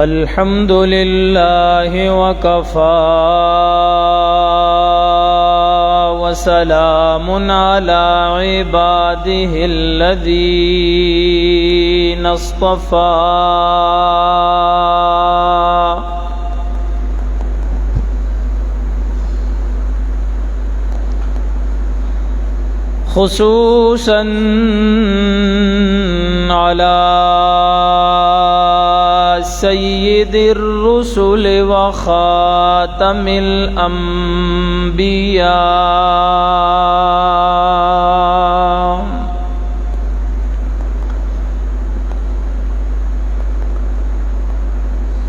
الحمد لله وكفى وسلام على عباده الذين اصطفى خصوصا على سید الرسل وخاتم الانبیاء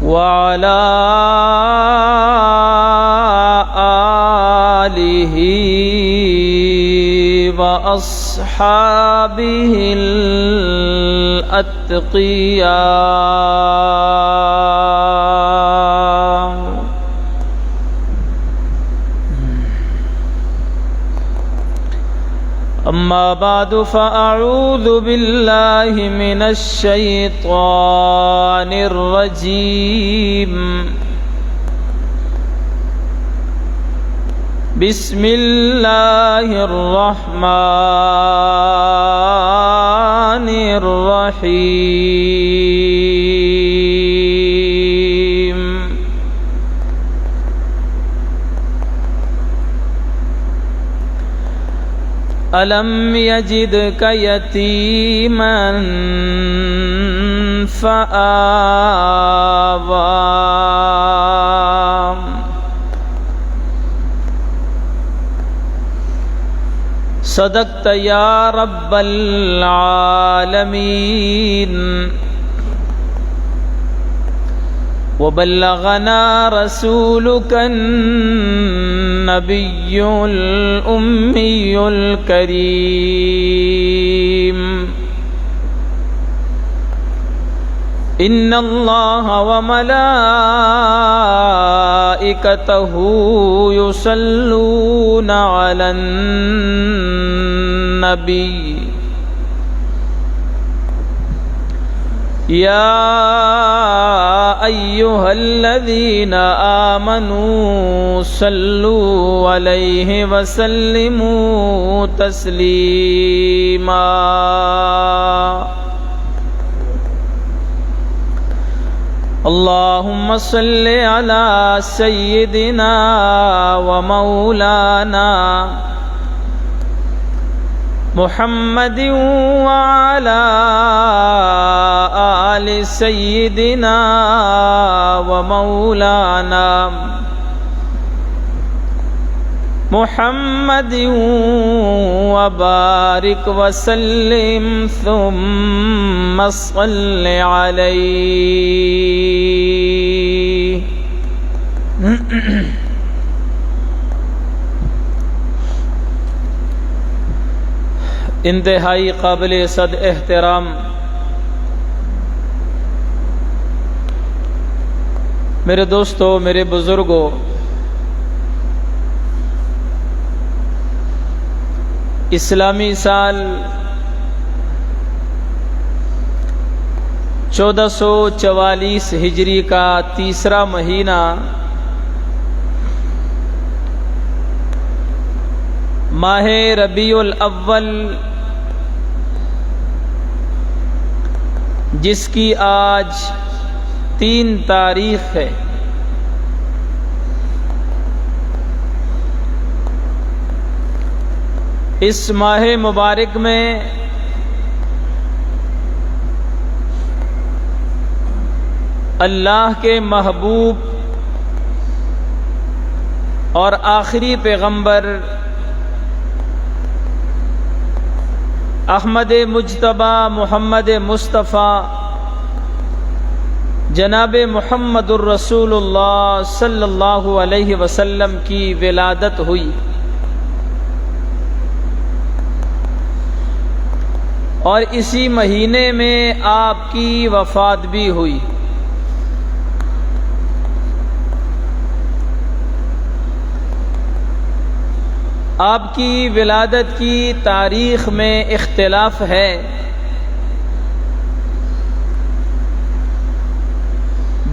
وعلى آلہ وأصحابه الأتقياء أما بعد فأعوذ بالله من الشيطان الرجيم بسم الله الرحمن الرحيم ألم يجدك يتيما فآوى صدقت یا رب العالمین وبلغنا رسولك النبي الأمي الكريم إن الله وملائكته يصلون على النبي يا أيها الذين آمنوا صلوا عليه وسلموا تسليما اللهم صل على سيدنا ومولانا محمد وعلى آل سيدنا ومولانا محمد وبارك وسلم ثم صل عليه انتہائی قابل صد احترام میرے دوستو، میرے بزرگوں، اسلامی سال 1444 ہجری کا تیسرا مہینہ ماہ ربیع الاول، جس کی آج 3 تاریخ ہے، اس ماہ مبارک میں اللہ کے محبوب اور آخری پیغمبر احمد مجتبی محمد مصطفیٰ جناب محمد الرسول اللہ صلی اللہ علیہ وسلم کی ولادت ہوئی، اور اسی مہینے میں آپ کی وفات بھی ہوئی۔ آپ کی ولادت کی تاریخ میں اختلاف ہے،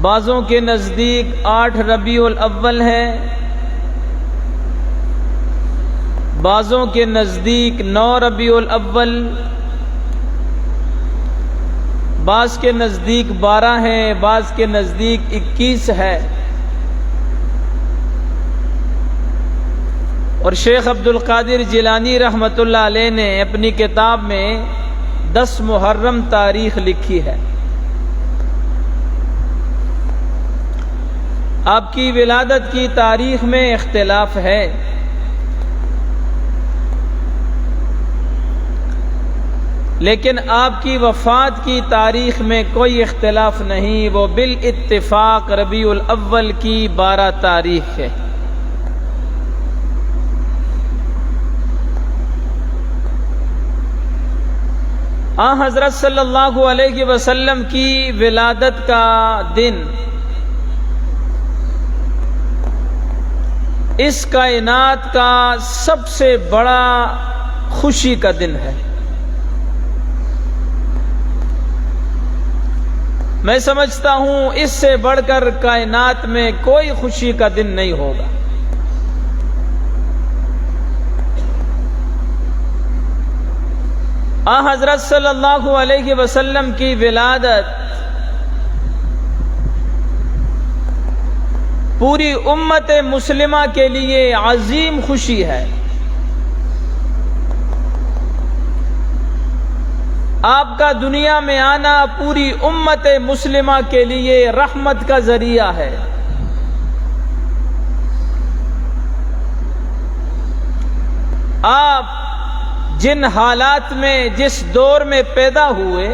بعضوں کے نزدیک 8 ربیع الاول ہے، بعضوں کے نزدیک 9 ربیع الاول، بعض کے نزدیک 12 ہے، بعض کے نزدیک 21 ہے۔ اور شیخ عبد القادر جیلانی رحمۃ اللہ علیہ نے اپنی کتاب میں 10 محرم تاریخ لکھی ہے۔ آپ کی ولادت کی تاریخ میں اختلاف ہے، لیکن آپ کی وفات کی تاریخ میں کوئی اختلاف نہیں، وہ بالاتفاق ربیع الاول کی 12 تاریخ ہے۔ حضرت صلی اللہ علیہ وسلم کی ولادت کا دن اس کائنات کا سب سے بڑا خوشی کا دن ہے۔ میں سمجھتا ہوں اس سے بڑھ کر کائنات میں کوئی خوشی کا دن نہیں ہوگا۔ حضرت صلی اللہ علیہ وسلم کی ولادت پوری امت مسلمہ کے لیے عظیم خوشی ہے۔ آپ کا دنیا میں آنا پوری امت مسلمہ کے لیے رحمت کا ذریعہ ہے۔ آپ جن حالات میں جس دور میں پیدا ہوئے،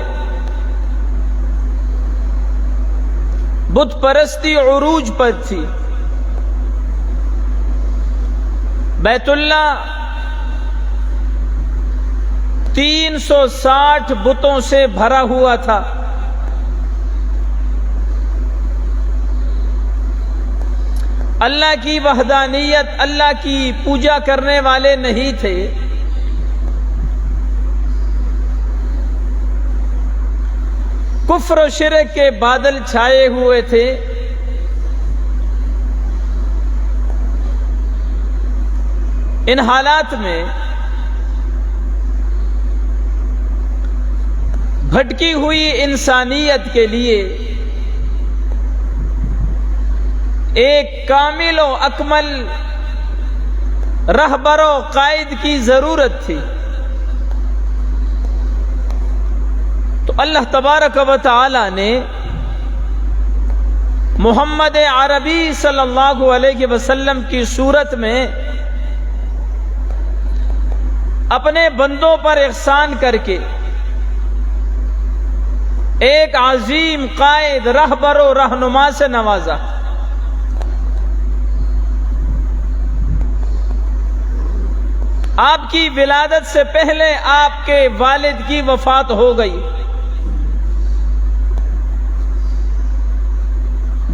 بت پرستی عروج پر تھی، بیت اللہ 360 بتوں سے بھرا ہوا تھا۔ اللہ کی وحدانیت، اللہ کی پوجا کرنے والے نہیں تھے۔ کفر و شرک کے بادل چھائے ہوئے تھے۔ ان حالات میں بھٹکی ہوئی انسانیت کے لیے ایک کامل و اکمل رہبر و قائد کی ضرورت تھی۔ تو اللہ تبارک و تعالی نے محمد عربی صلی اللہ علیہ وسلم کی صورت میں اپنے بندوں پر احسان کر کے ایک عظیم قائد، رہبر و رہنما سے نوازا۔ آپ کی ولادت سے پہلے آپ کے والد کی وفات ہو گئی۔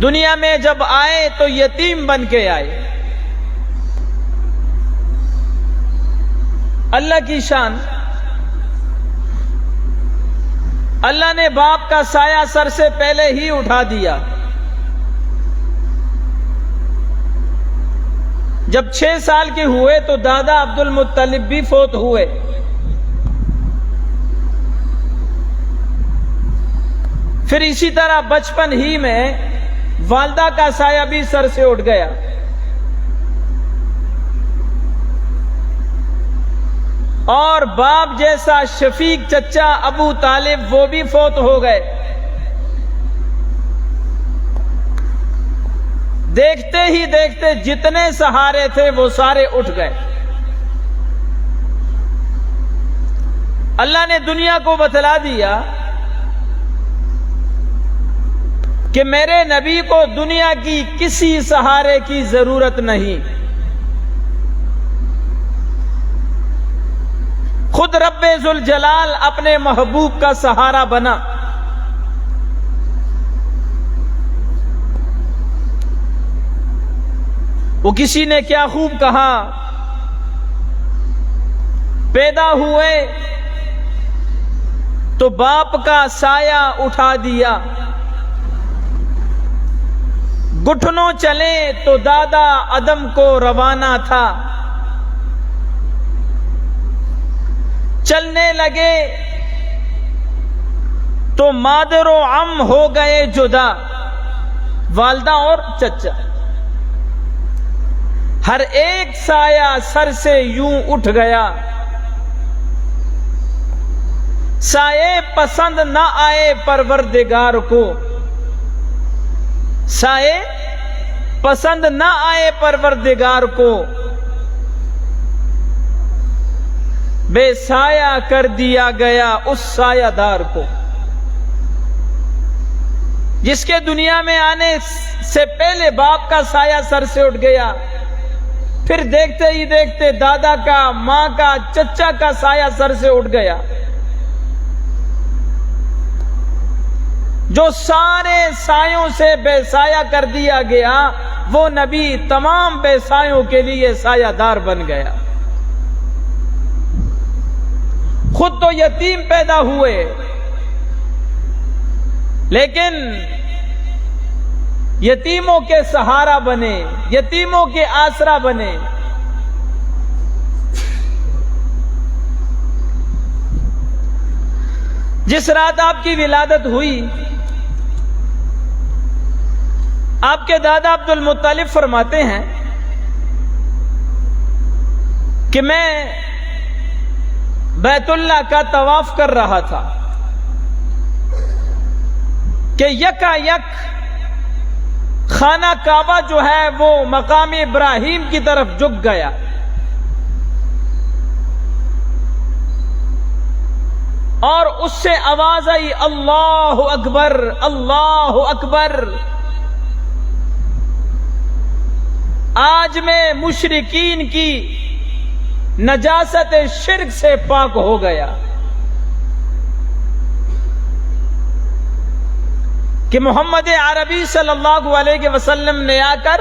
دنیا میں جب آئے تو یتیم بن کے آئے۔ اللہ کی شان، اللہ نے باپ کا سایہ سر سے پہلے ہی اٹھا دیا۔ جب 6 سال کے ہوئے تو دادا عبد المطلب بھی فوت ہوئے۔ پھر اسی طرح بچپن ہی میں والدہ کا سایہ بھی سر سے اٹھ گیا۔ اور باپ جیسا شفیق چچا ابو طالب وہ بھی فوت ہو گئے۔ دیکھتے ہی دیکھتے جتنے سہارے تھے وہ سارے اٹھ گئے۔ اللہ نے دنیا کو بتلا دیا کہ میرے نبی کو دنیا کی کسی سہارے کی ضرورت نہیں، خود رب ذوالجلال اپنے محبوب کا سہارا بنا۔ وہ کسی نے کیا خوب کہا، پیدا ہوئے تو باپ کا سایہ اٹھا دیا، گھٹنوں چلے تو دادا عدم کو روانہ تھا، چلنے لگے تو مادر و عم ہو گئے جدا، والدہ اور چچا۔ ہر ایک سایہ سر سے یوں اٹھ گیا، سائے پسند نہ آئے پروردگار کو، سائے پسند نہ آئے پروردگار کو، بے سایہ کر دیا گیا اس سایہ دار کو، جس کے دنیا میں آنے سے پہلے باپ کا سایہ سر سے اٹھ گیا، پھر دیکھتے ہی دیکھتے دادا کا، ماں کا، چچا کا سایہ سر سے اٹھ گیا۔ جو سارے سایوں سے بے سایہ کر دیا گیا، وہ نبی تمام بے سایوں کے لیے سایہ دار بن گیا۔ خود تو یتیم پیدا ہوئے، لیکن یتیموں کے سہارا بنے، یتیموں کے آسرا بنے۔ جس رات آپ کی ولادت ہوئی، آپ کے دادا عبد المطلب فرماتے ہیں کہ میں بیت اللہ کا طواف کر رہا تھا کہ یکا یک خانہ کعبہ جو ہے وہ مقام ابراہیم کی طرف جھک گیا، اور اس سے آواز آئی، اللہ اکبر، اللہ اکبر۔ آج میں مشرکین کی نجاست شرک سے پاک ہو گیا کہ محمد عربی صلی اللہ علیہ وسلم نے آ کر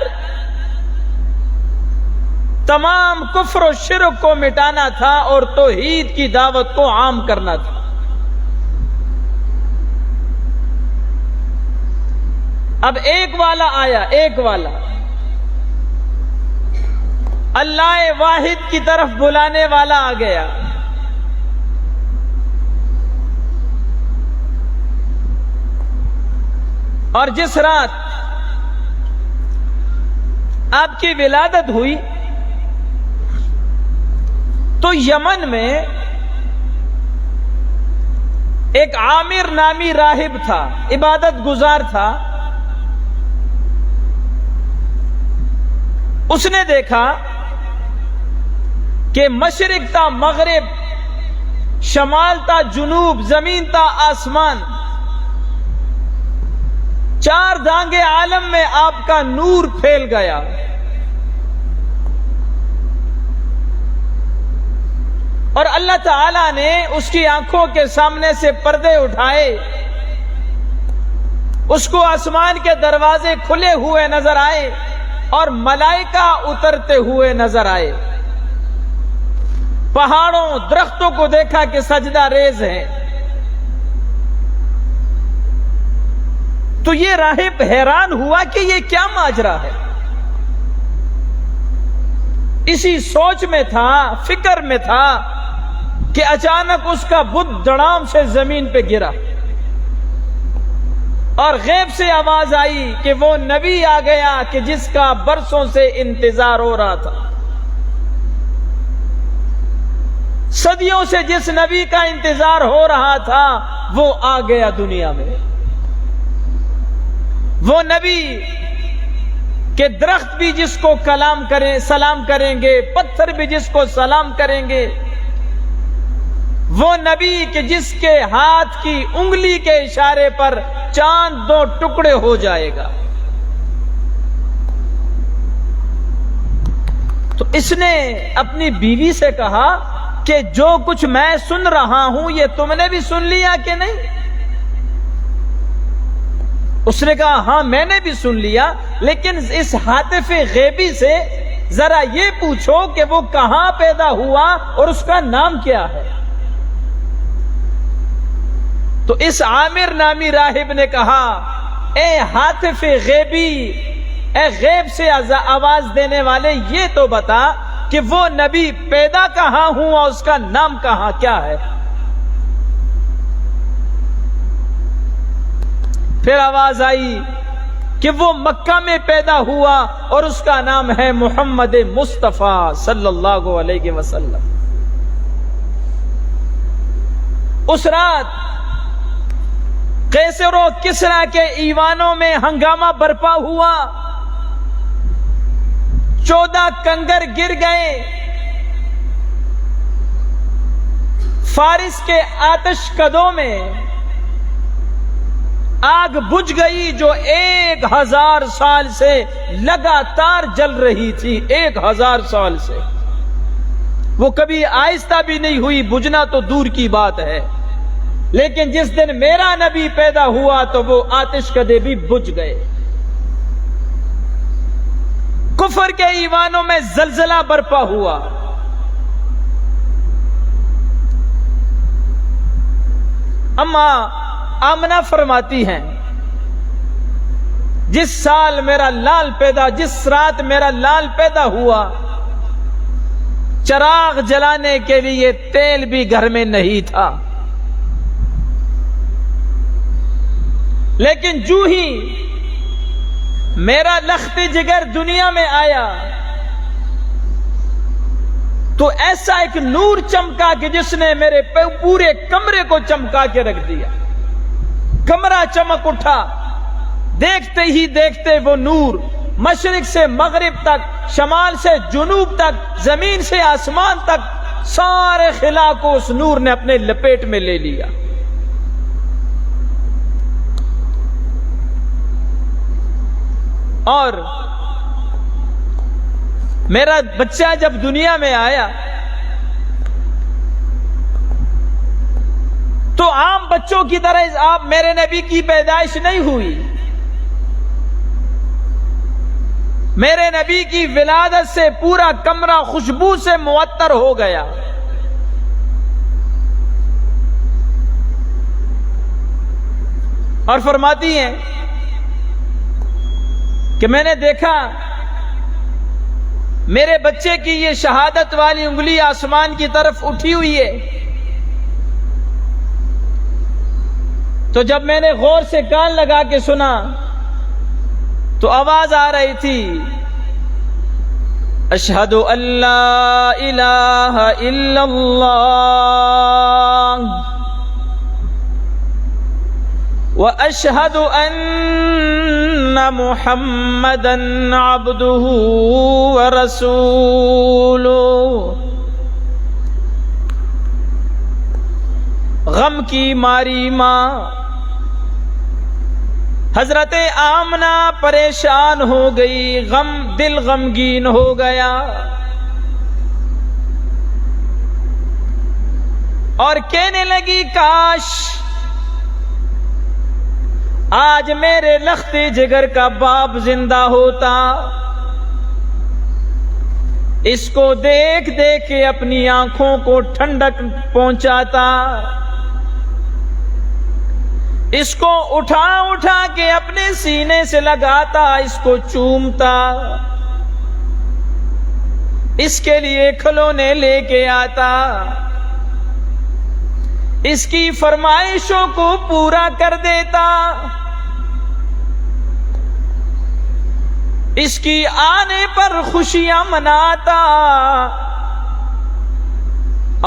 تمام کفر و شرک کو مٹانا تھا اور توحید کی دعوت کو عام کرنا تھا۔ اب ایک والا آیا، ایک والا اللہ واحد کی طرف بلانے والا آ گیا۔ اور جس رات آپ کی ولادت ہوئی تو یمن میں ایک عامر نامی راہب تھا، عبادت گزار تھا۔ اس نے دیکھا کہ مشرق تا مغرب، شمال تا جنوب، زمین تا آسمان، چار دانگے عالم میں آپ کا نور پھیل گیا۔ اور اللہ تعالی نے اس کی آنکھوں کے سامنے سے پردے اٹھائے، اس کو آسمان کے دروازے کھلے ہوئے نظر آئے اور ملائکہ اترتے ہوئے نظر آئے۔ پہاڑوں، درختوں کو دیکھا کہ سجدہ ریز ہیں۔ تو یہ راہب حیران ہوا کہ یہ کیا ماجرا ہے۔ اسی سوچ میں تھا، فکر میں تھا کہ اچانک اس کا بت دڑام سے زمین پہ گرا اور غیب سے آواز آئی کہ وہ نبی آ گیا کہ جس کا برسوں سے انتظار ہو رہا تھا۔ صدیوں سے جس نبی کا انتظار ہو رہا تھا وہ آ گیا دنیا میں۔ وہ نبی کہ درخت بھی جس کو سلام کریں گے، پتھر بھی جس کو سلام کریں گے۔ وہ نبی کہ جس کے ہاتھ کی انگلی کے اشارے پر چاند 2 ٹکڑے ہو جائے گا۔ تو اس نے اپنی بیوی سے کہا کہ جو کچھ میں سن رہا ہوں یہ تم نے بھی سن لیا کہ نہیں؟ اس نے کہا ہاں میں نے بھی سن لیا، لیکن اس ہاتف غیبی سے ذرا یہ پوچھو کہ وہ کہاں پیدا ہوا اور اس کا نام کیا ہے۔ تو اس عامر نامی راہب نے کہا اے ہاتف غیبی، اے غیب سے آواز دینے والے یہ تو بتا کہ وہ نبی پیدا کہاں ہوا، اس کا نام کہاں کیا ہے؟ پھر آواز آئی کہ وہ مکہ میں پیدا ہوا اور اس کا نام ہے محمد مصطفیٰ صلی اللہ علیہ وسلم۔ اس رات قیصر و کسریٰ کے ایوانوں میں ہنگامہ برپا ہوا، 14 کنگر گر گئے، فارس کے آتش کدوں میں آگ بجھ گئی جو 1000 سال سے لگاتار جل رہی تھی، 1000 سال سے۔ وہ کبھی آہستہ بھی نہیں ہوئی، بجھنا تو دور کی بات ہے، لیکن جس دن میرا نبی پیدا ہوا تو وہ آتش کدے بھی بجھ گئے۔ کفر کے ایوانوں میں زلزلہ برپا ہوا، اما آمنہ فرماتی ہیں جس سال میرا لال پیدا، جس رات میرا لال پیدا ہوا، چراغ جلانے کے لیے تیل بھی گھر میں نہیں تھا، لیکن جو ہی میرا لخت جگر دنیا میں آیا تو ایسا ایک نور چمکا کہ جس نے میرے پورے کمرے کو چمکا کے رکھ دیا۔ کمرہ چمک اٹھا، دیکھتے ہی دیکھتے وہ نور مشرق سے مغرب تک، شمال سے جنوب تک، زمین سے آسمان تک، سارے خلا کو اس نور نے اپنے لپیٹ میں لے لیا۔ اور میرا بچہ جب دنیا میں آیا تو عام بچوں کی طرح آپ میرے نبی کی پیدائش نہیں ہوئی، میرے نبی کی ولادت سے پورا کمرہ خوشبو سے معطر ہو گیا۔ اور فرماتی ہیں کہ میں نے دیکھا میرے بچے کی یہ شہادت والی انگلی آسمان کی طرف اٹھی ہوئی ہے، تو جب میں نے غور سے کان لگا کے سنا تو آواز آ رہی تھی، اشہد ان لا الہ الا اللہ واشہد ان محمدا عبدہ ورسولہ۔ غم کی ماری ماں حضرت آمنہ پریشان ہو گئی، دل غمگین ہو گیا، اور کہنے لگی کاش آج میرے لخت جگر کا باپ زندہ ہوتا، اس کو دیکھ دیکھ کے اپنی آنکھوں کو ٹھنڈک پہنچاتا، اس کو اٹھا اٹھا کے اپنے سینے سے لگاتا، اس کو چومتا، اس کے لیے کھلونے لے کے آتا، اس کی فرمائشوں کو پورا کر دیتا، اس کی آنے پر خوشیاں مناتا،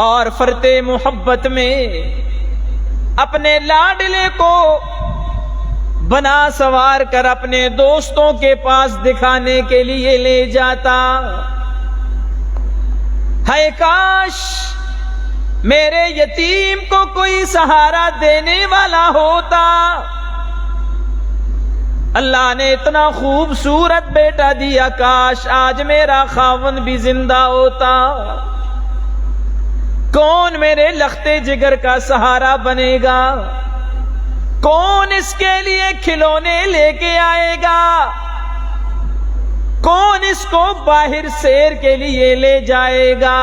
اور فرتے محبت میں اپنے لاڈلے کو بنا سوار کر اپنے دوستوں کے پاس دکھانے کے لیے لے جاتا۔ ہے کاش میرے یتیم کو کوئی سہارا دینے والا ہوتا، اللہ نے اتنا خوبصورت بیٹا دیا، کاش آج میرا خاوند بھی زندہ ہوتا، کون میرے لختے جگر کا سہارا بنے گا، کون اس کے لیے کھلونے لے کے آئے گا، کون اس کو باہر سیر کے لیے لے جائے گا۔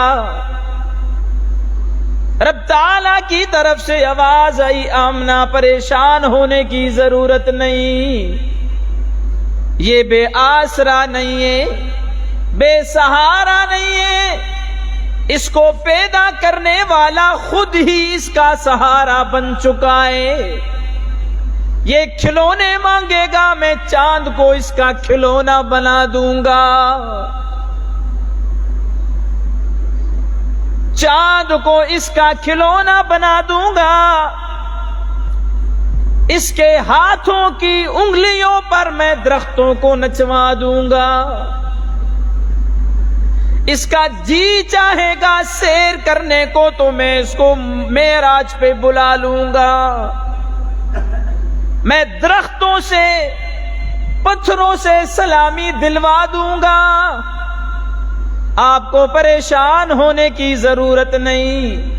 رب تعالیٰ کی طرف سے آواز آئی، آمنہ پریشان ہونے کی ضرورت نہیں، یہ بے آسرا نہیں ہے، بے سہارا نہیں ہے، اس کو پیدا کرنے والا خود ہی اس کا سہارا بن چکا ہے۔ یہ کھلونے مانگے گا، میں چاند کو اس کا کھلونا بنا دوں گا، چاند کو اس کا کھلونا بنا دوں گا، اس کے ہاتھوں کی انگلیوں پر میں درختوں کو نچوا دوں گا، اس کا جی چاہے گا سیر کرنے کو تو میں اس کو معراج پہ بلا لوں گا، میں درختوں سے پتھروں سے سلامی دلوا دوں گا، آپ کو پریشان ہونے کی ضرورت نہیں۔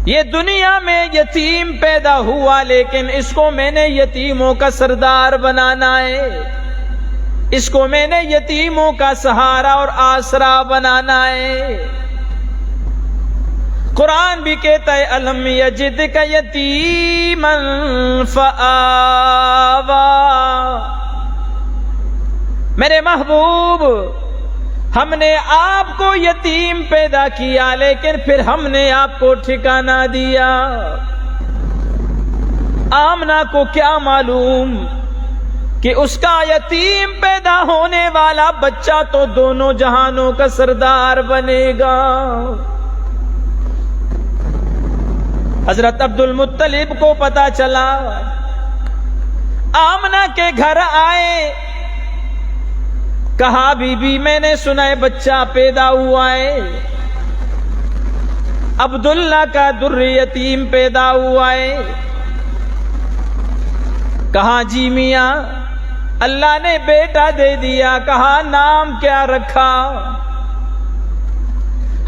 یہ دنیا میں یتیم پیدا ہوا، لیکن اس کو میں نے یتیموں کا سردار بنانا ہے، اس کو میں نے یتیموں کا سہارا اور آسرا بنانا ہے۔ قرآن بھی کہتا ہے الم یجدک یتیما فآوا، میرے محبوب ہم نے آپ کو یتیم پیدا کیا، لیکن پھر ہم نے آپ کو ٹھکانہ دیا۔ آمنہ کو کیا معلوم کہ اس کا یتیم پیدا ہونے والا بچہ تو دونوں جہانوں کا سردار بنے گا۔ حضرت عبد المطلب کو پتا چلا، آمنہ کے گھر آئے، کہا بی بی میں نے سنا ہے بچہ پیدا ہوا ہے، عبداللہ کا در یتیم پیدا ہوا ہے۔ کہا جی میاں اللہ نے بیٹا دے دیا، کہا نام کیا رکھا؟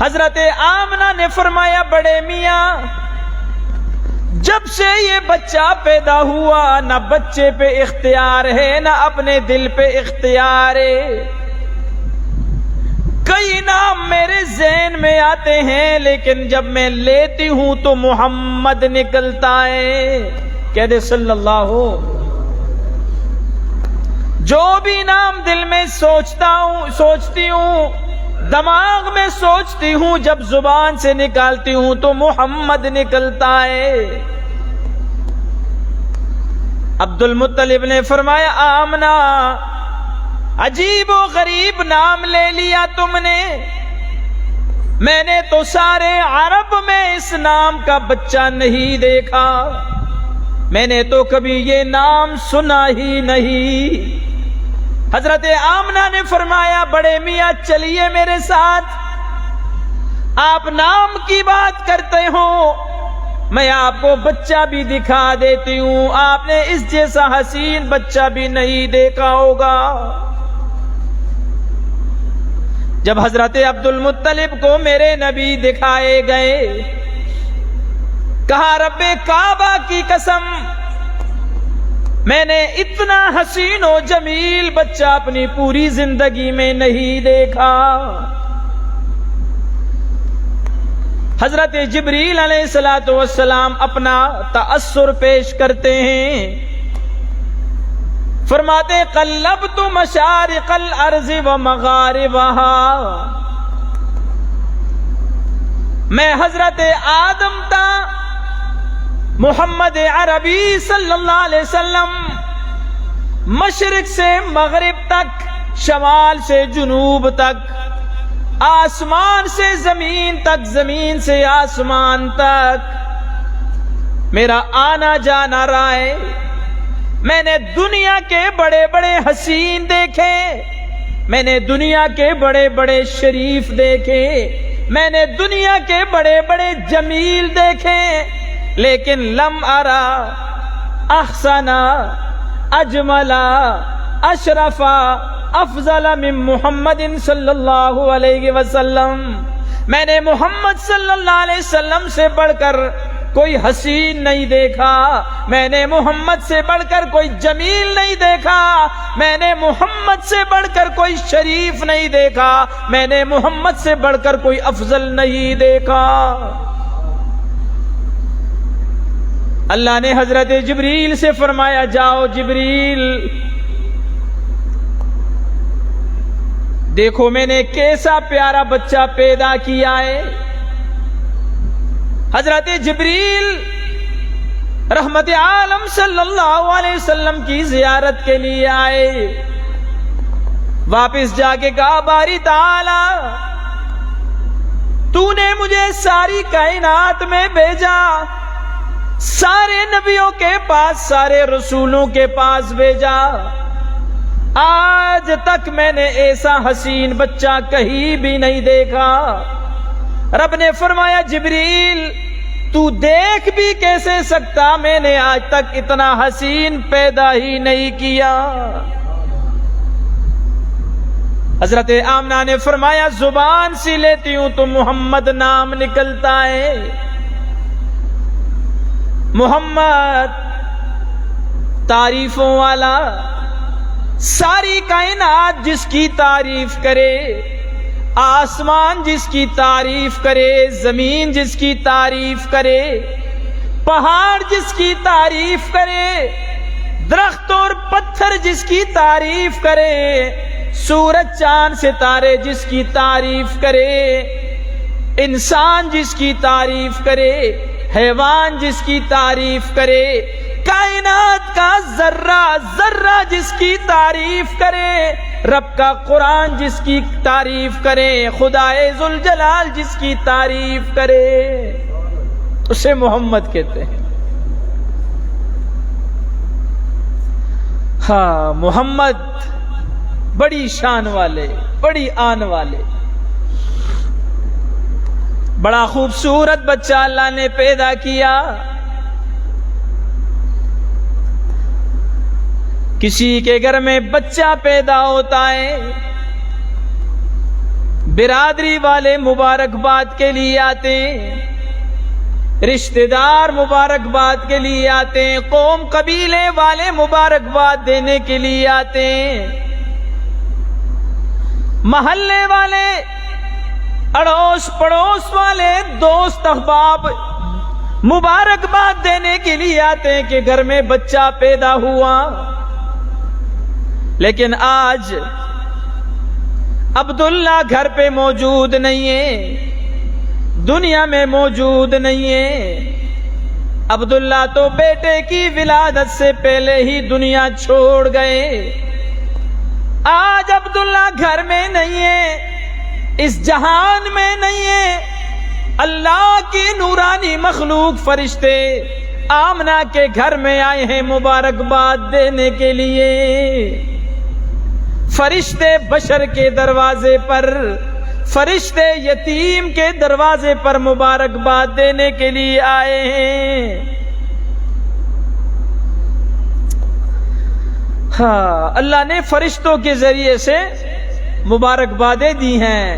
حضرت آمنہ نے فرمایا بڑے میاں جب سے یہ بچہ پیدا ہوا نہ بچے پہ اختیار ہے نہ اپنے دل پہ اختیار ہے، کئی نام میرے ذہن میں آتے ہیں لیکن جب میں لیتی ہوں تو محمد نکلتا ہے۔ کہہ دے صلی اللہ ہو۔ جو بھی نام دل میں سوچتی ہوں، دماغ میں سوچتی ہوں، جب زبان سے نکالتی ہوں تو محمد نکلتا ہے۔ عبد المطلب نے فرمایا آمنہ عجیب و غریب نام لے لیا تم نے، میں نے تو سارے عرب میں اس نام کا بچہ نہیں دیکھا، میں نے تو کبھی یہ نام سنا ہی نہیں۔ حضرت آمنہ نے فرمایا بڑے میاں چلیے میرے ساتھ، آپ نام کی بات کرتے ہو، میں آپ کو بچہ بھی دکھا دیتی ہوں، آپ نے اس جیسا حسین بچہ بھی نہیں دیکھا ہوگا۔ جب حضرت عبد المطلب کو میرے نبی دکھائے گئے، کہا رب کعبہ کی قسم میں نے اتنا حسین و جمیل بچہ اپنی پوری زندگی میں نہیں دیکھا۔ حضرت جبریل علیہ السلام اپنا تأثر پیش کرتے ہیں، فرماتے قلبت مشارق الارض ومغاربها، میں حضرت آدم تا محمد عربی صلی اللہ علیہ وسلم مشرق سے مغرب تک، شمال سے جنوب تک، آسمان سے زمین تک، زمین سے آسمان تک میرا آنا جانا رہا ہے۔ میں نے دنیا کے بڑے بڑے حسین دیکھے، میں نے دنیا کے بڑے بڑے شریف دیکھے، میں نے دنیا کے بڑے بڑے جمیل دیکھے، لیکن لم ارا احسنا اجملا اشرفا افضل من محمد صلی اللہ علیہ وسلم، میں نے محمد صلی اللہ علیہ وسلم سے بڑھ کر کوئی حسین نہیں دیکھا، میں نے محمد سے بڑھ کر کوئی جمیل نہیں دیکھا، میں نے محمد سے بڑھ کر کوئی شریف نہیں دیکھا، میں نے محمد سے بڑھ کر کوئی افضل نہیں دیکھا۔ اللہ نے حضرت جبریل سے فرمایا جاؤ جبریل دیکھو میں نے کیسا پیارا بچہ پیدا کیا ہے۔ حضرت جبریل رحمت عالم صلی اللہ علیہ وسلم کی زیارت کے لیے آئے، واپس جا کے کہا باری تعالی تو نے مجھے ساری کائنات میں بھیجا، سارے نبیوں کے پاس، سارے رسولوں کے پاس بھیجا، آج تک میں نے ایسا حسین بچہ کہیں بھی نہیں دیکھا۔ رب نے فرمایا جبریل تو دیکھ بھی کیسے سکتا، میں نے آج تک اتنا حسین پیدا ہی نہیں کیا۔ حضرت آمنہ نے فرمایا زبان سی لیتی ہوں تو محمد نام نکلتا ہے۔ محمد تعریفوں والا، ساری کائنات جس کی تعریف کرے، آسمان جس کی تعریف کرے، زمین جس کی تعریف کرے، پہاڑ جس کی تعریف کرے، درخت اور پتھر جس کی تعریف کرے، سورج چاند ستارے جس کی تعریف کرے، انسان جس کی تعریف کرے، حیوان جس کی تعریف کرے، کائنات کا ذرہ ذرہ جس کی تعریف کرے، رب کا قرآن جس کی تعریف کرے، خدائے ذوالجلال جس کی تعریف کرے، اسے محمد کہتے ہیں۔ ہاں محمد بڑی شان والے، بڑی آن والے، بڑا خوبصورت بچہ اللہ نے پیدا کیا۔ کسی کے گھر میں بچہ پیدا ہوتا ہے، برادری والے مبارکباد کے لیے آتے ہیں، رشتہ دار مبارکباد کے لیے آتے ہیں، قوم قبیلے والے مبارکباد دینے کے لیے آتے ہیں، محلے والے، اڑوس پڑوس والے، دوست احباب مبارکباد دینے کے لیے آتے ہیں کہ گھر میں بچہ پیدا ہوا۔ لیکن آج عبداللہ گھر پہ موجود نہیں ہے، دنیا میں موجود نہیں ہے۔ عبداللہ تو بیٹے کی ولادت سے پہلے ہی دنیا چھوڑ گئے۔ آج عبداللہ گھر میں نہیں ہے، اس جہان میں نہیں ہے۔ اللہ کی نورانی مخلوق فرشتے آمنہ کے گھر میں آئے ہیں مبارکباد دینے کے لیے۔ فرشتے بشر کے دروازے پر، فرشتے یتیم کے دروازے پر مبارکباد دینے کے لیے آئے ہیں۔ ہاں اللہ نے فرشتوں کے ذریعے سے مبارکبادیں دی ہیں۔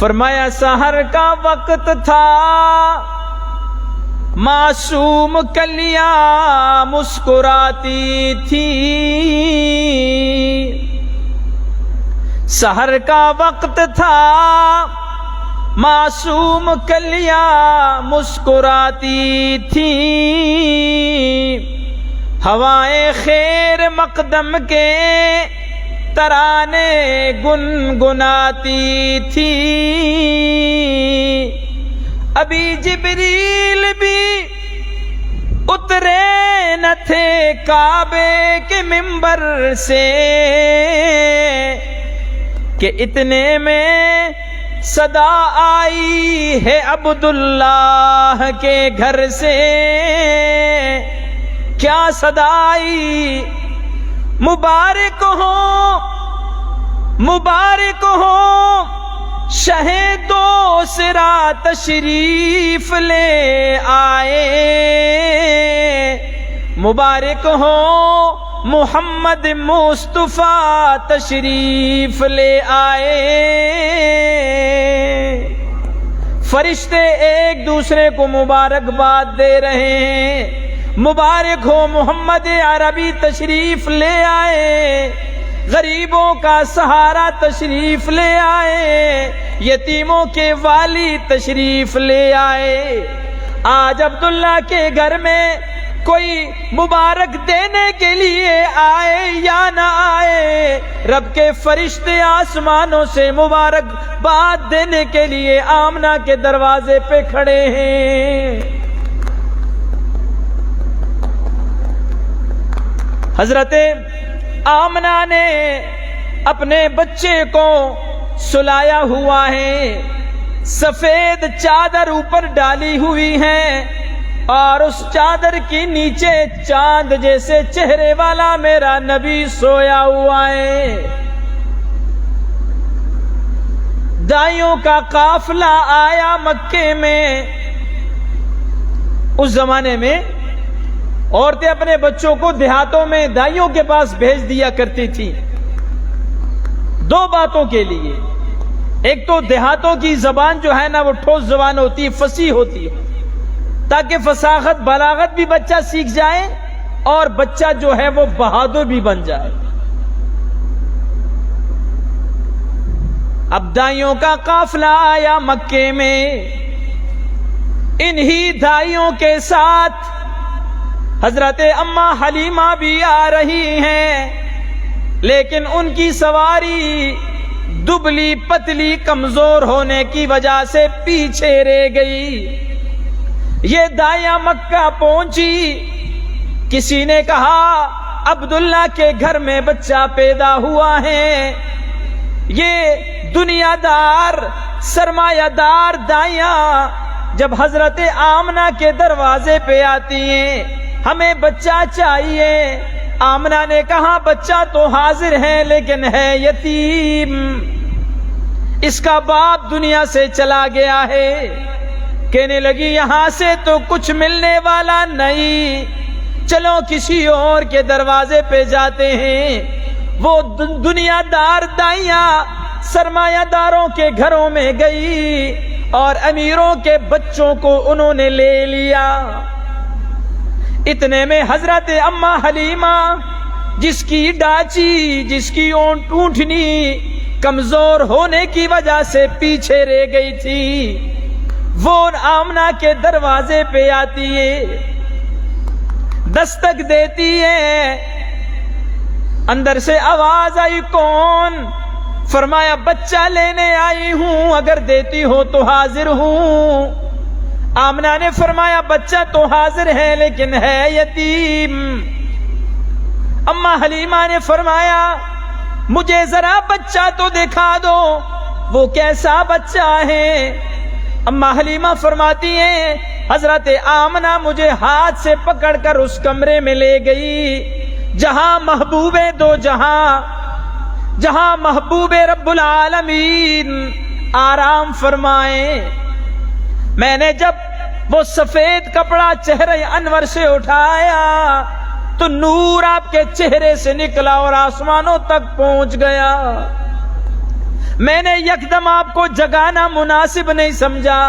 فرمایا سحر کا وقت تھا، معصوم کلیاں مسکراتی تھی، سحر کا وقت تھا، معصوم کلیاں مسکراتی تھی، ہوائیں خیر مقدم کے ترانے گنگناتی تھی، ابھی جبریل بھی اترے نہ تھے کعبے کے منبر سے کہ اتنے میں صدا آئی ہے عبداللہ کے گھر سے۔ کیا صدا آئی؟ مبارک ہو، مبارک ہو، شہ دوسرا تشریف لے آئے، مبارک ہو محمد مصطفیٰ تشریف لے آئے۔ فرشتے ایک دوسرے کو مبارکباد دے رہے ہیں، مبارک ہو محمد عربی تشریف لے آئے، غریبوں کا سہارا تشریف لے آئے، یتیموں کے والی تشریف لے آئے۔ آج عبداللہ کے گھر میں کوئی مبارک دینے کے لیے آئے یا نہ آئے، رب کے فرشتے آسمانوں سے مبارک باد دینے کے لیے آمنہ کے دروازے پہ کھڑے ہیں۔ حضرت آمنہ نے اپنے بچے کو سلایا ہوا ہے، سفید چادر اوپر ڈالی ہوئی ہے اور اس چادر کے نیچے چاند جیسے چہرے والا میرا نبی سویا ہوا ہے۔ دائیوں کا قافلہ آیا مکے میں۔ اس زمانے میں عورتیں اپنے بچوں کو دیہاتوں میں دائیوں کے پاس بھیج دیا کرتی تھی دو باتوں کے لیے۔ ایک تو دیہاتوں کی زبان جو ہے نا وہ ٹھوس زبان ہوتی ہے، فصیح ہوتی ہے، تاکہ فصاحت بلاغت بھی بچہ سیکھ جائے اور بچہ جو ہے وہ بہادر بھی بن جائے۔ اب دائیوں کا قافلہ آیا مکے میں، انہی دائیوں کے ساتھ حضرت اماں حلیمہ بھی آ رہی ہیں، لیکن ان کی سواری دبلی پتلی کمزور ہونے کی وجہ سے پیچھے رہ گئی۔ یہ دائیاں مکہ پہنچی، کسی نے کہا عبداللہ کے گھر میں بچہ پیدا ہوا ہے۔ یہ دنیا دار سرمایہ دار دائیاں جب حضرت آمنہ کے دروازے پہ آتی ہیں، ہمیں بچہ چاہیے۔ آمنہ نے کہا بچہ تو حاضر ہے لیکن ہے یتیم، اس کا باپ دنیا سے چلا گیا ہے۔ کہنے لگی یہاں سے تو کچھ ملنے والا نہیں، چلو کسی اور کے دروازے پہ جاتے ہیں۔ وہ دنیا دار دائیاں سرمایہ داروں کے گھروں میں گئی اور امیروں کے بچوں کو انہوں نے لے لیا۔ اتنے میں حضرت اماں حلیمہ جس کی ڈاچی، جس کی اونٹنی کمزور ہونے کی وجہ سے پیچھے رہ گئی تھی، وہ آمنہ کے دروازے پہ آتی ہے، دستک دیتی ہے۔ اندر سے آواز آئی کون؟ فرمایا بچہ لینے آئی ہوں، اگر دیتی ہو تو حاضر ہوں۔ آمنہ نے فرمایا بچہ تو حاضر ہے لیکن ہے یتیم۔ اماں حلیمہ نے فرمایا مجھے ذرا بچہ تو دکھا دو، وہ کیسا بچہ ہے؟ اماں حلیمہ فرماتی ہیں حضرت آمنہ مجھے ہاتھ سے پکڑ کر اس کمرے میں لے گئی جہاں محبوب دو جہاں، جہاں محبوب رب العالمین آرام فرمائے۔ میں نے جب وہ سفید کپڑا چہرے انور سے اٹھایا تو نور آپ کے چہرے سے نکلا اور آسمانوں تک پہنچ گیا۔ میں نے یکدم آپ کو جگانا مناسب نہیں سمجھا،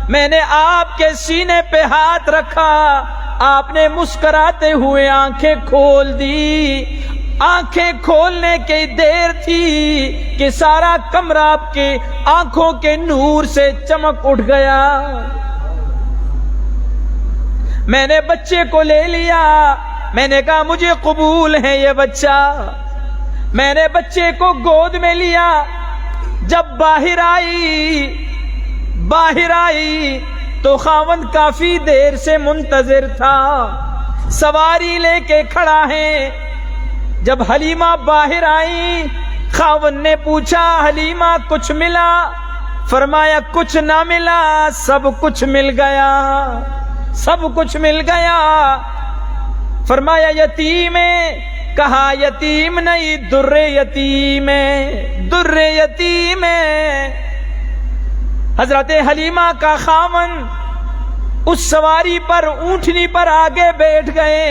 میں نے آپ کے سینے پہ ہاتھ رکھا، آپ نے مسکراتے ہوئے آنکھیں کھول دی۔ آنکھیں کھولنے کی دیر تھی کہ سارا کمرہ آپ کے آنکھوں کے نور سے چمک اٹھ گیا۔ میں نے بچے کو لے لیا، میں نے کہا مجھے قبول ہے یہ بچہ۔ میں نے بچے کو گود میں لیا۔ جب باہر آئی تو خاوند کافی دیر سے منتظر تھا، سواری لے کے کھڑا ہے۔ جب حلیمہ باہر آئی، خاوند نے پوچھا حلیمہ کچھ ملا؟ فرمایا کچھ نہ ملا، سب کچھ مل گیا، سب کچھ مل گیا۔ فرمایا یتیم ہے؟ کہا یتیم نہیں، در یتیم ہے، در یتیم ہے۔ حضرت حلیمہ کا خاوند اس سواری پر، اونٹنی پر آگے بیٹھ گئے۔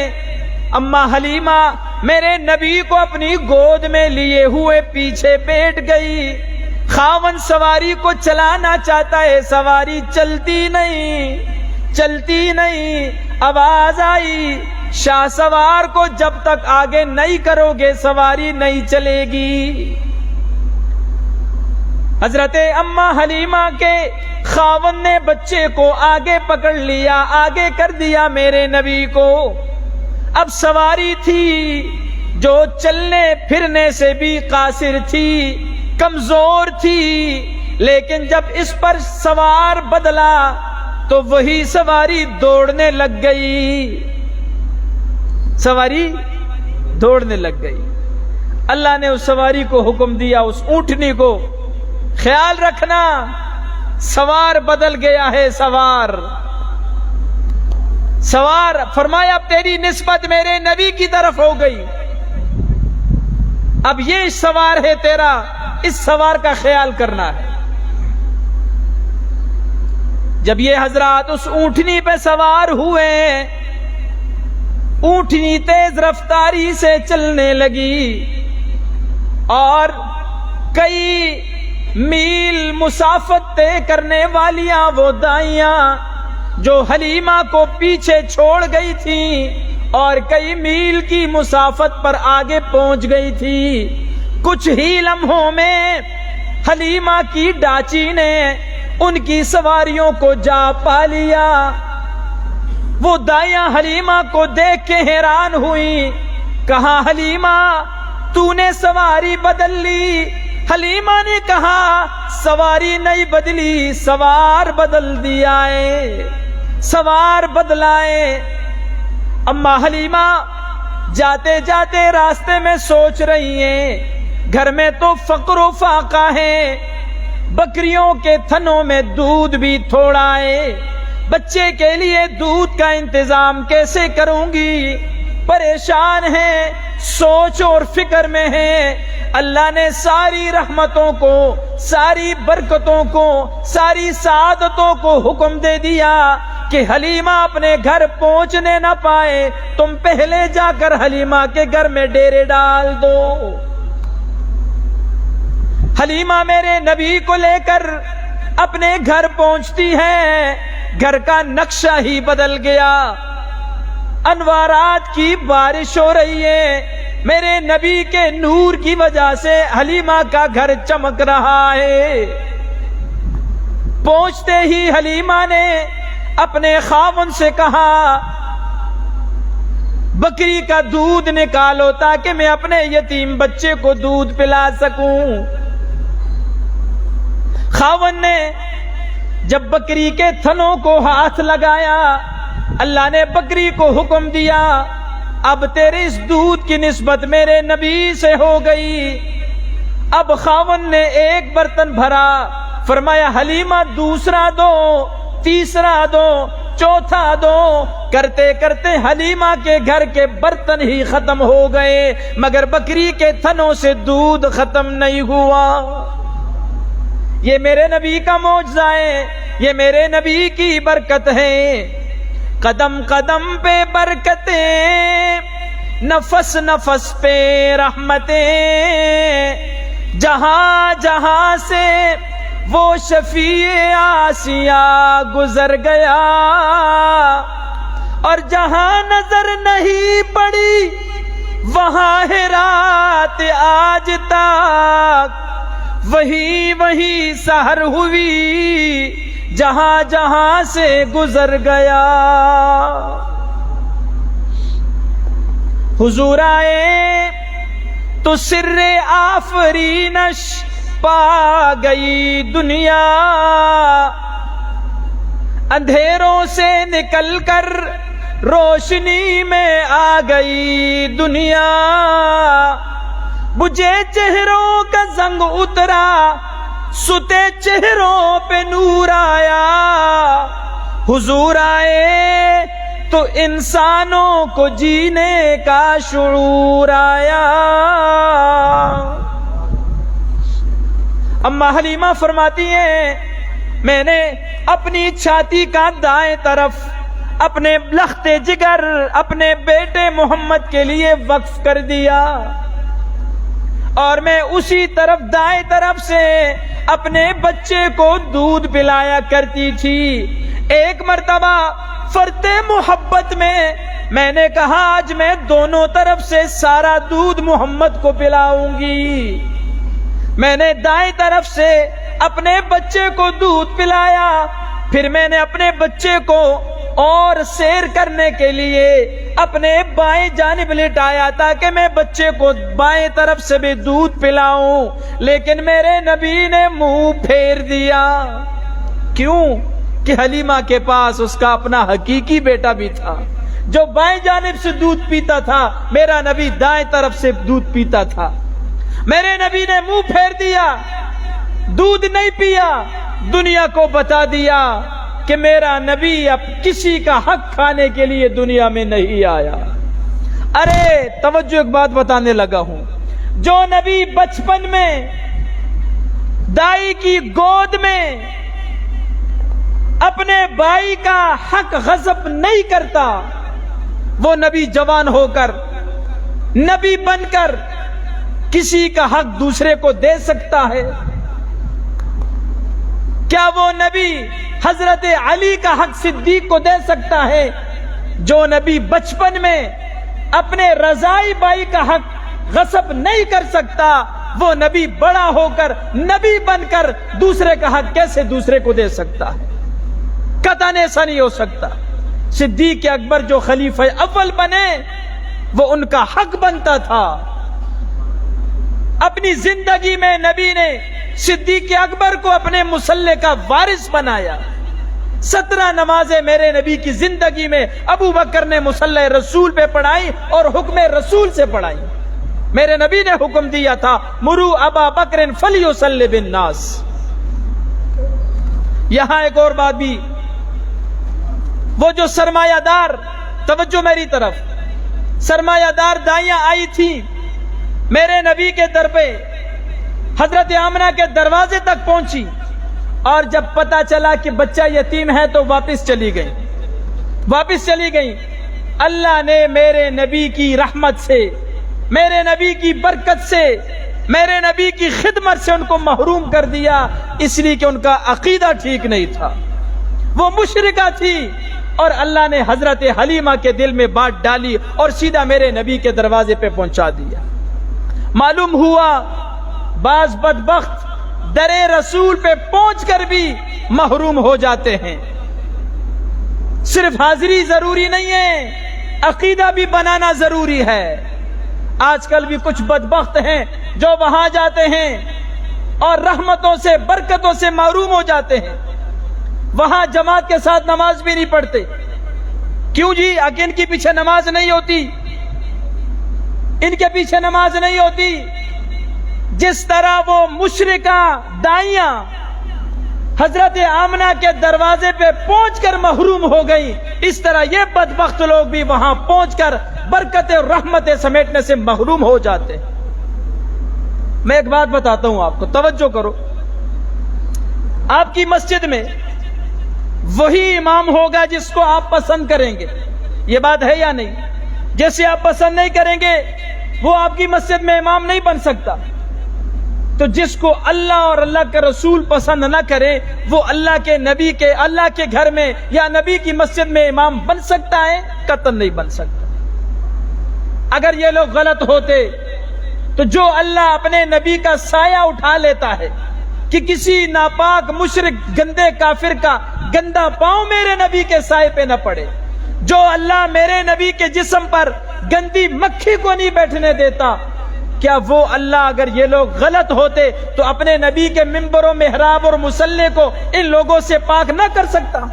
اماں حلیمہ میرے نبی کو اپنی گود میں لیے ہوئے پیچھے بیٹھ گئی۔ خاوند سواری کو چلانا چاہتا ہے، سواری چلتی نہیں، چلتی نہیں۔ آواز آئی شاہ سوار کو جب تک آگے نہیں کرو گے سواری نہیں چلے گی۔ حضرت اماں حلیمہ کے خاوند نے بچے کو آگے پکڑ لیا، آگے کر دیا میرے نبی کو۔ اب سواری تھی، جو چلنے پھرنے سے بھی قاصر تھی، کمزور تھی، لیکن جب اس پر سوار بدلا تو وہی سواری دوڑنے لگ گئی، سواری دوڑنے لگ گئی۔ اللہ نے اس سواری کو حکم دیا، اس اونٹنی کو، خیال رکھنا سوار بدل گیا ہے، سوار فرمایا اب تیری نسبت میرے نبی کی طرف ہو گئی، اب یہ سوار ہے تیرا، اس سوار کا خیال کرنا ہے۔ جب یہ حضرات اس اونٹنی پہ سوار ہوئے، اونٹنی تیز رفتاری سے چلنے لگی اور کئی میل مسافت طے کرنے والیاں وہ دائیاں جو حلیمہ کو پیچھے چھوڑ گئی تھیں اور کئی میل کی مسافت پر آگے پہنچ گئی تھی، کچھ ہی لمحوں میں حلیمہ کی ڈاچی نے ان کی سواریوں کو جا پا لیا۔ وہ دائیاں حلیمہ کو دیکھ کے حیران ہوئی، کہا حلیمہ تو نے سواری بدل لی؟ حلیمہ نے کہا سواری نہیں بدلی، سوار بدل دیا ہے، سوار بدلائے۔ اما حلیمہ جاتے جاتے راستے میں سوچ رہی ہیں، گھر میں تو فقر و فاقہ ہے، بکریوں کے تھنوں میں دودھ بھی تھوڑا ہے، بچے کے لیے دودھ کا انتظام کیسے کروں گی؟ پریشان ہے، سوچ اور فکر میں ہے۔ اللہ نے ساری رحمتوں کو، ساری برکتوں کو، ساری سعادتوں کو حکم دے دیا کہ حلیمہ اپنے گھر پہنچنے نہ پائے، تم پہلے جا کر حلیمہ کے گھر میں ڈیرے ڈال دو۔ حلیمہ میرے نبی کو لے کر اپنے گھر پہنچتی ہے، گھر کا نقشہ ہی بدل گیا، انوارات کی بارش ہو رہی ہے، میرے نبی کے نور کی وجہ سے حلیمہ کا گھر چمک رہا ہے۔ پہنچتے ہی حلیمہ نے اپنے خاوند سے کہا بکری کا دودھ نکالو تاکہ میں اپنے یتیم بچے کو دودھ پلا سکوں۔ خاوند نے جب بکری کے تھنوں کو ہاتھ لگایا، اللہ نے بکری کو حکم دیا اب تیرے اس دودھ کی نسبت میرے نبی سے ہو گئی۔ اب خاوند نے ایک برتن بھرا، فرمایا حلیمہ دوسرا دو، تیسرا دو، چوتھا دو، کرتے کرتے حلیمہ کے گھر کے برتن ہی ختم ہو گئے، مگر بکری کے تھنوں سے دودھ ختم نہیں ہوا۔ یہ میرے نبی کا معجزہ ہے، یہ میرے نبی کی برکت ہے۔ قدم قدم پہ برکتیں، نفس نفس پہ رحمتیں، جہاں جہاں سے وہ شفیع آسیہ گزر گیا، اور جہاں نظر نہیں پڑی وہاں ہے رات آج تک، وہی وہی سحر ہوئی جہاں جہاں سے گزر گیا۔ حضور آئے تو سر آفرینش پا گئی دنیا، اندھیروں سے نکل کر روشنی میں آ گئی دنیا، بجھے چہروں کا زنگ اترا، ستے چہروں پہ نور آیا، حضور آئے تو انسانوں کو جینے کا شعور آیا۔ اما حلیمہ فرماتی ہیں میں نے اپنی چھاتی کا دائیں طرف اپنے لخت جگر اپنے بیٹے محمد کے لیے وقف کر دیا، اور میں اسی طرف دائیں طرف سے اپنے بچے کو دودھ پلایا کرتی تھی۔ ایک مرتبہ فرتے محبت میں نے کہا آج میں دونوں طرف سے سارا دودھ محمد کو پلاؤں گی۔ میں نے دائیں طرف سے اپنے بچے کو دودھ پلایا، پھر میں نے اپنے بچے کو اور سیر کرنے کے لیے اپنے بائیں جانب لٹایا تاکہ میں بچے کو بائیں طرف سے بھی دودھ پلاؤں، لیکن میرے نبی نے منہ پھیر دیا۔ کیوں؟ کہ حلیمہ کے پاس اس کا اپنا حقیقی بیٹا بھی تھا جو بائیں جانب سے دودھ پیتا تھا، میرا نبی دائیں طرف سے دودھ پیتا تھا۔ میرے نبی نے منہ پھیر دیا، دودھ نہیں پیا، دنیا کو بتا دیا کہ میرا نبی اب کسی کا حق کھانے کے لیے دنیا میں نہیں آیا۔ ارے توجہ، ایک بات بتانے لگا ہوں، جو نبی بچپن میں دائی کی گود میں اپنے بھائی کا حق غصب نہیں کرتا، وہ نبی جوان ہو کر، نبی بن کر کسی کا حق دوسرے کو دے سکتا ہے؟ کیا وہ نبی حضرت علی کا حق صدیق کو دے سکتا ہے؟ جو نبی بچپن میں اپنے رضائی بھائی کا حق غصب نہیں کر سکتا، وہ نبی بڑا ہو کر، نبی بن کر دوسرے کا حق کیسے دوسرے کو دے سکتا ہے؟ قطعاً ایسا نہیں ہو سکتا۔ صدیق اکبر جو خلیفہ اول بنے، وہ ان کا حق بنتا تھا۔ اپنی زندگی میں نبی نے صدیق اکبر کو اپنے مصلی کا وارث بنایا۔ 17 نمازیں میرے نبی کی زندگی میں ابو بکر نے مصلی رسول پہ پڑھائی اور حکم رسول سے پڑھائی۔ میرے نبی نے حکم دیا تھا، مرو ابا بکر فلیصلی بالناس۔ یہاں ایک اور بات بھی، وہ جو سرمایہ دار، توجہ میری طرف، سرمایہ دار دائیاں آئی تھی میرے نبی کے در پہ، حضرت آمنہ کے دروازے تک پہنچی، اور جب پتا چلا کہ بچہ یتیم ہے تو واپس چلی گئی۔ اللہ نے میرے نبی کی رحمت سے، میرے نبی کی برکت سے، میرے نبی کی خدمت سے ان کو محروم کر دیا، اس لیے کہ ان کا عقیدہ ٹھیک نہیں تھا، وہ مشرکہ تھی، اور اللہ نے حضرت حلیمہ کے دل میں بات ڈالی اور سیدھا میرے نبی کے دروازے پہ پہنچا دیا۔ معلوم ہوا بعض بدبخت در رسول پہ پہنچ کر بھی محروم ہو جاتے ہیں۔ صرف حاضری ضروری نہیں ہے، عقیدہ بھی بنانا ضروری ہے۔ آج کل بھی کچھ بدبخت ہیں جو وہاں جاتے ہیں اور رحمتوں سے، برکتوں سے محروم ہو جاتے ہیں، وہاں جماعت کے ساتھ نماز بھی نہیں پڑھتے۔ کیوں جی؟ کہ ان کے پیچھے نماز نہیں ہوتی، ان کے پیچھے نماز نہیں ہوتی۔ جس طرح وہ مشرکہ دائیاں حضرت آمنہ کے دروازے پہ پہنچ کر محروم ہو گئی، اس طرح یہ بدبخت لوگ بھی وہاں پہنچ کر برکت اور رحمتیں سمیٹنے سے محروم ہو جاتے ہیں۔ میں ایک بات بتاتا ہوں آپ کو، توجہ کرو۔ آپ کی مسجد میں وہی امام ہوگا جس کو آپ پسند کریں گے، یہ بات ہے یا نہیں؟ جیسے آپ پسند نہیں کریں گے وہ آپ کی مسجد میں امام نہیں بن سکتا۔ تو جس کو اللہ اور اللہ کے رسول پسند نہ کرے وہ اللہ کے نبی کے، اللہ کے گھر میں یا نبی کی مسجد میں امام بن سکتا ہے؟ قطعاً نہیں بن سکتا۔ اگر یہ لوگ غلط ہوتے تو جو اللہ اپنے نبی کا سایہ اٹھا لیتا ہے کہ کسی ناپاک مشرک گندے کافر کا گندا پاؤں میرے نبی کے سائے پہ نہ پڑے، جو اللہ میرے نبی کے جسم پر گندی مکھی کو نہیں بیٹھنے دیتا، کیا وہ اللہ اگر یہ لوگ غلط ہوتے تو اپنے نبی کے منبر و محراب اور مصلی کو ان لوگوں سے پاک نہ کر سکتا؟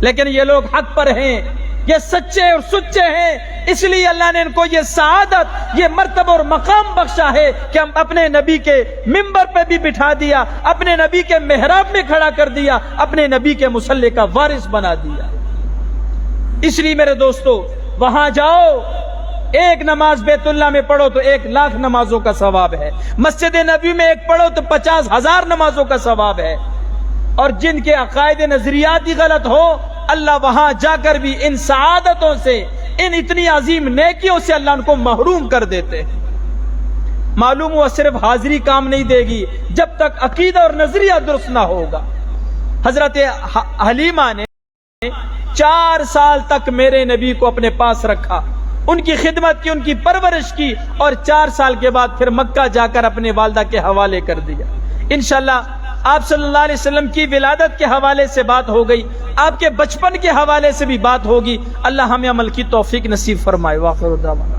لیکن یہ لوگ حق پر ہیں، یہ سچے اور سچے ہیں، اس لیے اللہ نے ان کو یہ سعادت، یہ مرتبہ اور مقام بخشا ہے کہ ہم اپنے نبی کے منبر پہ بھی بٹھا دیا، اپنے نبی کے محراب میں کھڑا کر دیا، اپنے نبی کے مصلی کا وارث بنا دیا۔ اس لیے میرے دوستو، وہاں جاؤ، ایک نماز بیت اللہ میں پڑھو تو 1,00,000 نمازوں کا ثواب ہے، مسجد نبی میں ایک پڑھو تو 50,000 نمازوں کا ثواب ہے۔ اور جن کے عقائد نظریات ہی غلط ہو، اللہ وہاں جا کر بھی ان سعادتوں سے، ان اتنی عظیم نیکیوں سے اللہ ان کو محروم کر دیتے ہیں۔ معلوم ہوا صرف حاضری کام نہیں دے گی جب تک عقیدہ اور نظریہ درست نہ ہوگا۔ حضرت حلیمہ نے 4 سال تک میرے نبی کو اپنے پاس رکھا، ان کی خدمت کی، ان کی پرورش کی، اور 4 سال کے بعد پھر مکہ جا کر اپنے والدہ کے حوالے کر دیا۔ انشاءاللہ آپ صلی اللہ علیہ وسلم کی ولادت کے حوالے سے بات ہو گئی، آپ کے بچپن کے حوالے سے بھی بات ہوگی۔ اللہ ہمیں عمل کی توفیق نصیب فرمائے۔ واخر دعوانا